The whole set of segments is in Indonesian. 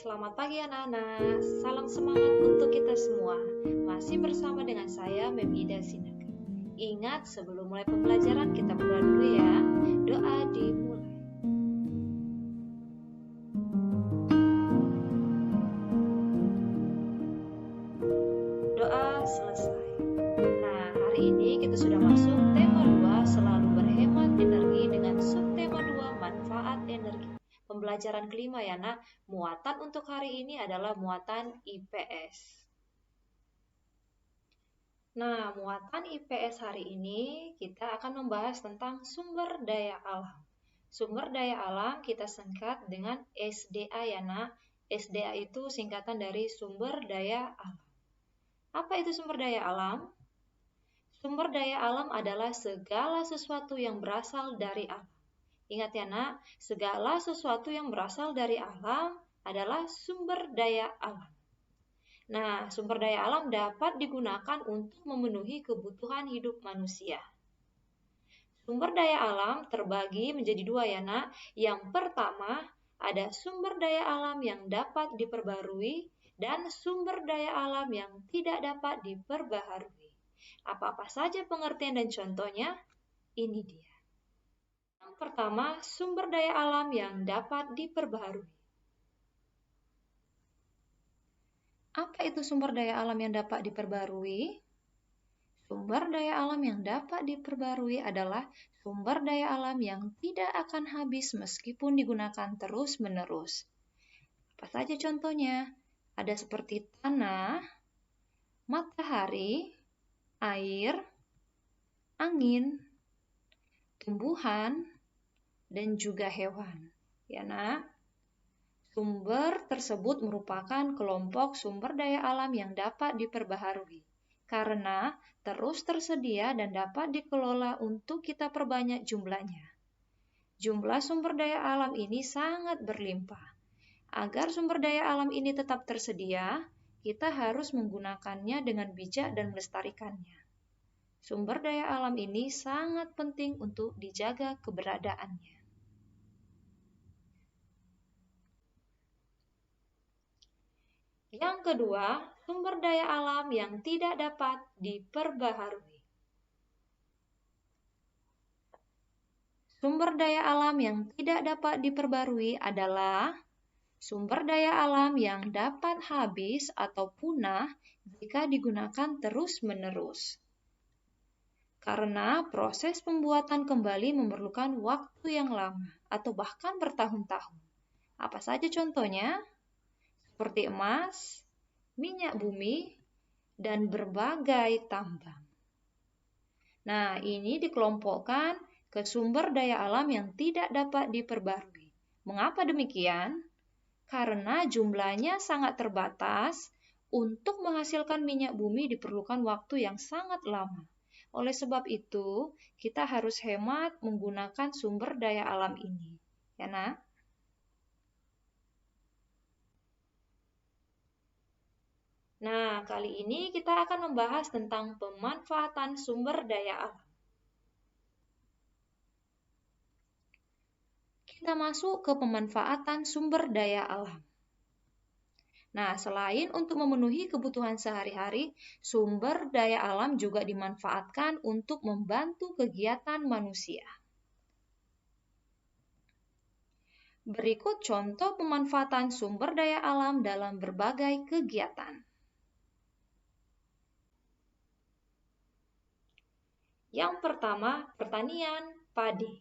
Selamat pagi anak-anak, salam semangat untuk kita semua. Masih bersama dengan saya Memida Sinaga. Ingat sebelum mulai pembelajaran kita berdoa dulu ya. Doa dimulai. Doa selesai. Nah, hari ini kita sudah masuk tema 2, selalu berhemat energi dengan subtema 2, manfaat energi. Pembelajaran kelima ya nak, muatan untuk hari ini adalah muatan IPS. Nah, muatan IPS hari ini kita akan membahas tentang sumber daya alam. Sumber daya alam kita singkat dengan SDA ya nak. SDA itu singkatan dari sumber daya alam. Apa itu sumber daya alam? Sumber daya alam adalah segala sesuatu yang berasal dari alam. Ingat ya nak, segala sesuatu yang berasal dari alam adalah sumber daya alam. Nah, sumber daya alam dapat digunakan untuk memenuhi kebutuhan hidup manusia. Sumber daya alam terbagi menjadi dua ya nak. Yang pertama, ada sumber daya alam yang dapat diperbarui dan sumber daya alam yang tidak dapat diperbaharui. Apa-apa saja pengertian dan contohnya? Ini dia. Yang pertama, sumber daya alam yang dapat diperbaharui. Apa itu sumber daya alam yang dapat diperbarui? Sumber daya alam yang dapat diperbarui adalah sumber daya alam yang tidak akan habis meskipun digunakan terus-menerus. Apa saja contohnya? Ada seperti tanah, matahari, air, angin, tumbuhan, dan juga hewan. Ya, nak? Sumber tersebut merupakan kelompok sumber daya alam yang dapat diperbaharui karena terus tersedia dan dapat dikelola untuk kita perbanyak jumlahnya. Jumlah sumber daya alam ini sangat berlimpah. Agar sumber daya alam ini tetap tersedia, kita harus menggunakannya dengan bijak dan melestarikannya. Sumber daya alam ini sangat penting untuk dijaga keberadaannya. Yang kedua, sumber daya alam yang tidak dapat diperbaharui. Sumber daya alam yang tidak dapat diperbarui adalah sumber daya alam yang dapat habis atau punah jika digunakan terus-menerus. Karena proses pembuatan kembali memerlukan waktu yang lama atau bahkan bertahun-tahun. Apa saja contohnya? Seperti emas, minyak bumi, dan berbagai tambang. Nah, ini dikelompokkan ke sumber daya alam yang tidak dapat diperbarui. Mengapa demikian? Karena jumlahnya sangat terbatas, untuk menghasilkan minyak bumi diperlukan waktu yang sangat lama. Oleh sebab itu, kita harus hemat menggunakan sumber daya alam ini. Ya, nak? Nah, kali ini kita akan membahas tentang pemanfaatan sumber daya alam. Kita masuk ke pemanfaatan sumber daya alam. Nah, selain untuk memenuhi kebutuhan sehari-hari, sumber daya alam juga dimanfaatkan untuk membantu kegiatan manusia. Berikut contoh pemanfaatan sumber daya alam dalam berbagai kegiatan. Yang pertama, pertanian padi.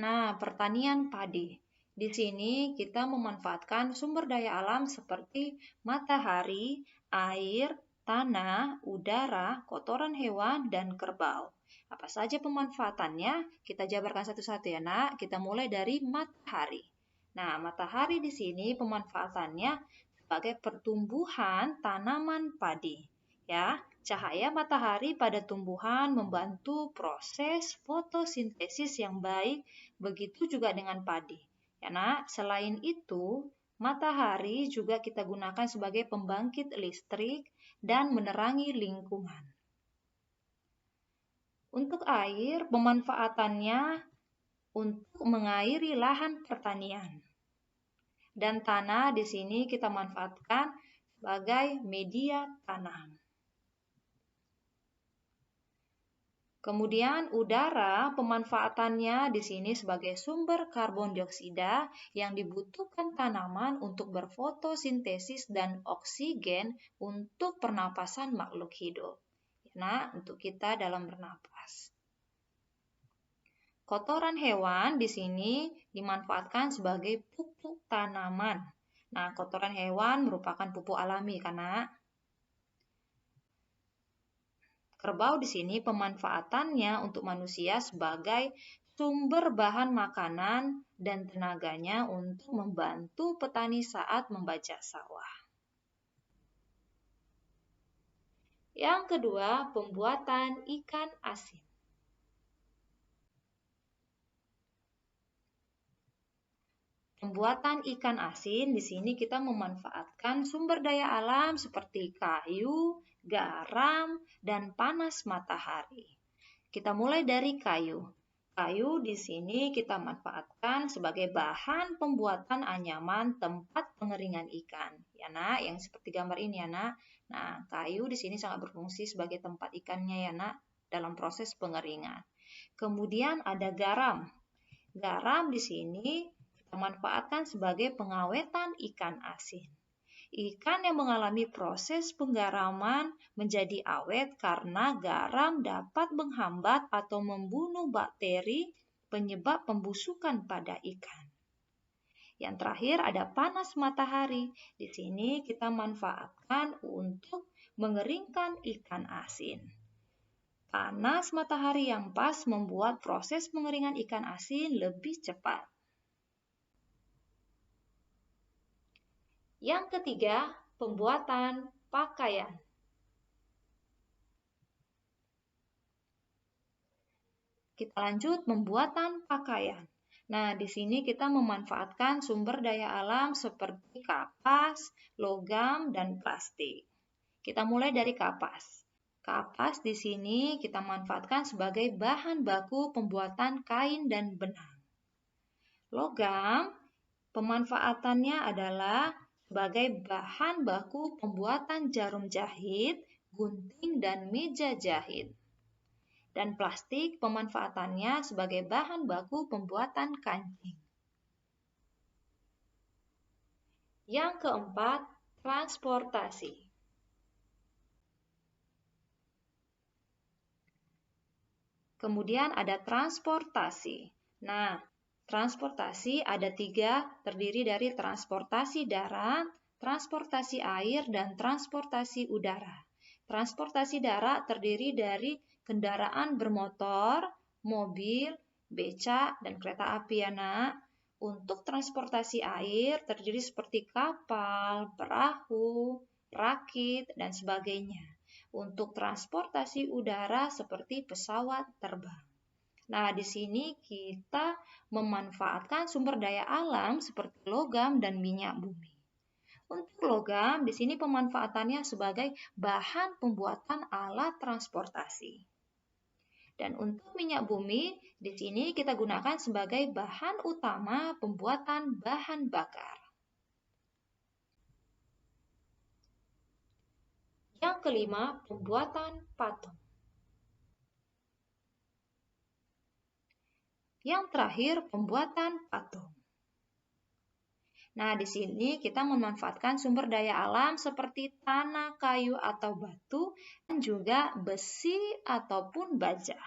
Nah, pertanian padi. Di sini kita memanfaatkan sumber daya alam seperti matahari, air, tanah, udara, kotoran hewan, dan kerbau. Apa saja pemanfaatannya? Kita jabarkan satu-satu ya, nak. Kita mulai dari matahari. Nah, matahari di sini pemanfaatannya sebagai pertumbuhan tanaman padi. Ya, cahaya matahari pada tumbuhan membantu proses fotosintesis yang baik, begitu juga dengan padi. Ya, nak, selain itu, matahari juga kita gunakan sebagai pembangkit listrik dan menerangi lingkungan. Untuk air, pemanfaatannya untuk mengairi lahan pertanian. Dan tanah di sini kita manfaatkan sebagai media tanam. Kemudian udara pemanfaatannya di sini sebagai sumber karbon dioksida yang dibutuhkan tanaman untuk berfotosintesis dan oksigen untuk pernapasan makhluk hidup. Nah, untuk kita dalam bernapas. Kotoran hewan di sini dimanfaatkan sebagai pupuk tanaman. Nah, kotoran hewan merupakan pupuk alami karena kerbau di sini pemanfaatannya untuk manusia sebagai sumber bahan makanan dan tenaganya untuk membantu petani saat membajak sawah. Yang kedua, pembuatan ikan asin. Pembuatan ikan asin di sini kita memanfaatkan sumber daya alam seperti kayu, garam, dan panas matahari. Kita mulai dari kayu. Kayu di sini kita manfaatkan sebagai bahan pembuatan anyaman tempat pengeringan ikan. Ya, Nak, yang seperti gambar ini ya, Nak. Nah, kayu di sini sangat berfungsi sebagai tempat ikannya ya, Nak, dalam proses pengeringan. Kemudian ada garam. Garam di sini kita manfaatkan sebagai pengawetan ikan asin. Ikan yang mengalami proses penggaraman menjadi awet karena garam dapat menghambat atau membunuh bakteri penyebab pembusukan pada ikan. Yang terakhir ada panas matahari. Di sini kita manfaatkan untuk mengeringkan ikan asin. Panas matahari yang pas membuat proses pengeringan ikan asin lebih cepat. Yang ketiga, pembuatan pakaian. Kita lanjut pembuatan pakaian. Nah, di sini kita memanfaatkan sumber daya alam seperti kapas, logam, dan plastik. Kita mulai dari kapas. Kapas di sini kita manfaatkan sebagai bahan baku pembuatan kain dan benang. Logam, pemanfaatannya adalah sebagai bahan baku pembuatan jarum jahit, gunting, dan meja jahit. Dan plastik pemanfaatannya sebagai bahan baku pembuatan kancing. Yang keempat, transportasi. Kemudian ada transportasi. Nah, transportasi ada 3, terdiri dari transportasi darat, transportasi air, dan transportasi udara. Transportasi darat terdiri dari kendaraan bermotor, mobil, becak, dan kereta api ya, Nak. Untuk transportasi air terdiri seperti kapal, perahu, rakit, dan sebagainya. Untuk transportasi udara seperti pesawat terbang. Nah, di sini kita memanfaatkan sumber daya alam seperti logam dan minyak bumi. Untuk logam, di sini pemanfaatannya sebagai bahan pembuatan alat transportasi. Dan untuk minyak bumi, di sini kita gunakan sebagai bahan utama pembuatan bahan bakar. Yang kelima, pembuatan patung. Yang terakhir, pembuatan patung. Nah, di sini kita memanfaatkan sumber daya alam seperti tanah, kayu, atau batu, dan juga besi ataupun baja.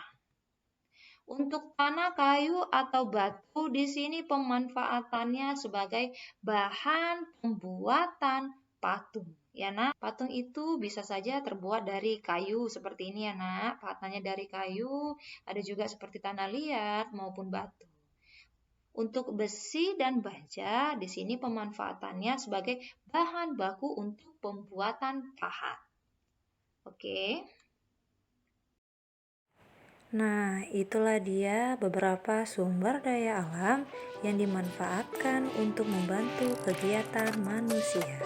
Untuk tanah, kayu, atau batu, di sini pemanfaatannya sebagai bahan pembuatan patung. Ya, Nak, patung itu bisa saja terbuat dari kayu seperti ini ya, Nak. Pahatnya dari kayu, ada juga seperti tanah liat maupun batu. Untuk besi dan baja, di sini pemanfaatannya sebagai bahan baku untuk pembuatan pahat. Oke. Nah, itulah dia beberapa sumber daya alam yang dimanfaatkan untuk membantu kegiatan manusia.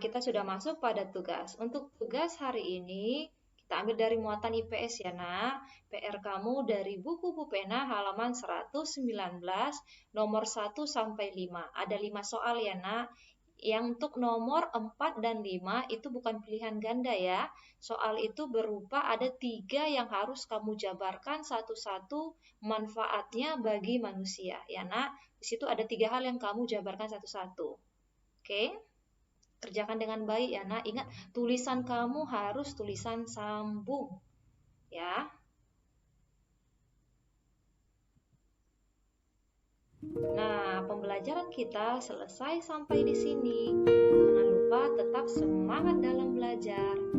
kita sudah masuk pada tugas. Untuk tugas hari ini, kita ambil dari muatan IPS ya, nak. PR kamu dari buku Bu Pena halaman 119, nomor 1 sampai 5. Ada 5 soal ya, nak. Yang untuk nomor 4 dan 5 itu bukan pilihan ganda ya. Soal itu berupa ada 3 yang harus kamu jabarkan satu-satu manfaatnya bagi manusia. Ya, nak. Di situ ada 3 hal yang kamu jabarkan satu-satu. Oke? Kerjakan dengan baik ya, nak. Ingat, tulisan kamu harus tulisan sambung. Ya. Nah, pembelajaran kita selesai sampai di sini. Jangan lupa tetap semangat dalam belajar.